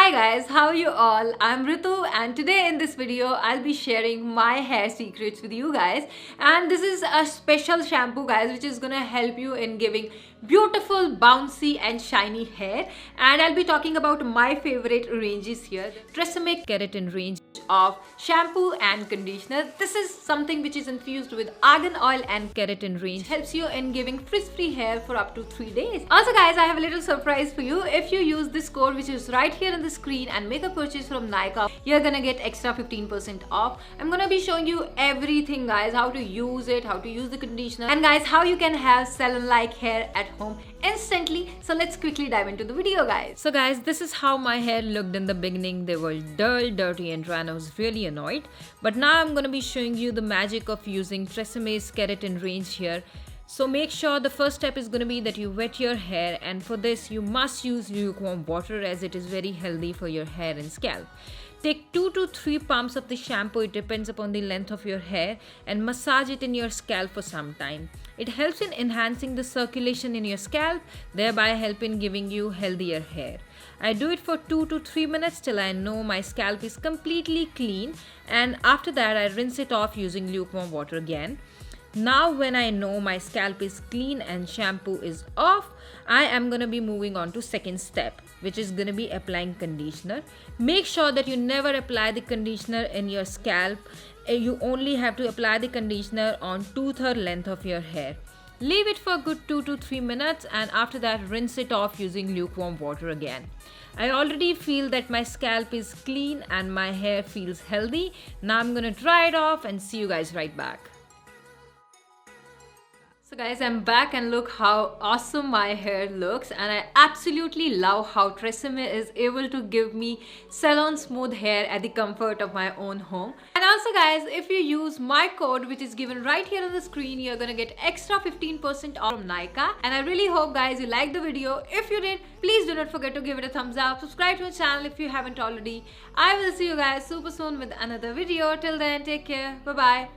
Hi guys, how are you all? I'm Ritu and today in this video I'll be sharing my hair secrets with you guys, and this is a special shampoo guys which is gonna help you in giving beautiful bouncy and shiny hair. And I'll be talking about my favorite ranges here, TRESemmé keratin range of shampoo and conditioner. This is something which is infused with argan oil and keratin range, helps you in giving frizz-free hair for up to 3 days. Also guys, I have a little surprise for you. If you use this code which is right here on the screen and make a purchase from Nykaa, you're gonna get extra 15% off. I'm gonna be showing you everything guys, how to use it, how to use the conditioner, and guys how you can have salon-like hair at home instantly. So let's quickly dive into the video guys. So guys, this is how my hair looked in the beginning. They were dull, dirty and dry and I was really annoyed. But now I'm gonna be showing you the magic of using TRESemmé's keratin range here. So make sure the first step is going to be that you wet your hair, and for this you must use lukewarm water as it is very healthy for your hair and scalp. Take 2 to 3 pumps of the shampoo, it depends upon the length of your hair, and massage it in your scalp for some time. It helps in enhancing the circulation in your scalp, thereby helping giving you healthier hair. I do it for 2 to 3 minutes till I know my scalp is completely clean, and after that I rinse it off using lukewarm water again. Now when I know my scalp is clean and shampoo is off, I am going to be moving on to second step, which is going to be applying conditioner. Make sure that you never apply the conditioner in your scalp. You only have to apply the conditioner on 2/3 length of your hair. Leave it for a good 2 to 3 minutes, and after that rinse it off using lukewarm water again. I already feel that my scalp is clean and my hair feels healthy. Now I'm going to dry it off and see you guys right back. So guys, I'm back and look how awesome my hair looks, and I absolutely love how TRESemmé is able to give me salon smooth hair at the comfort of my own home. And also guys, if you use my code which is given right here on the screen, you're gonna get extra 15% off from Nykaa. And I really hope guys you liked the video. If you did, please do not forget to give it a thumbs up, subscribe to my channel if you haven't already. I will see you guys super soon with another video. Till then, take care, bye bye.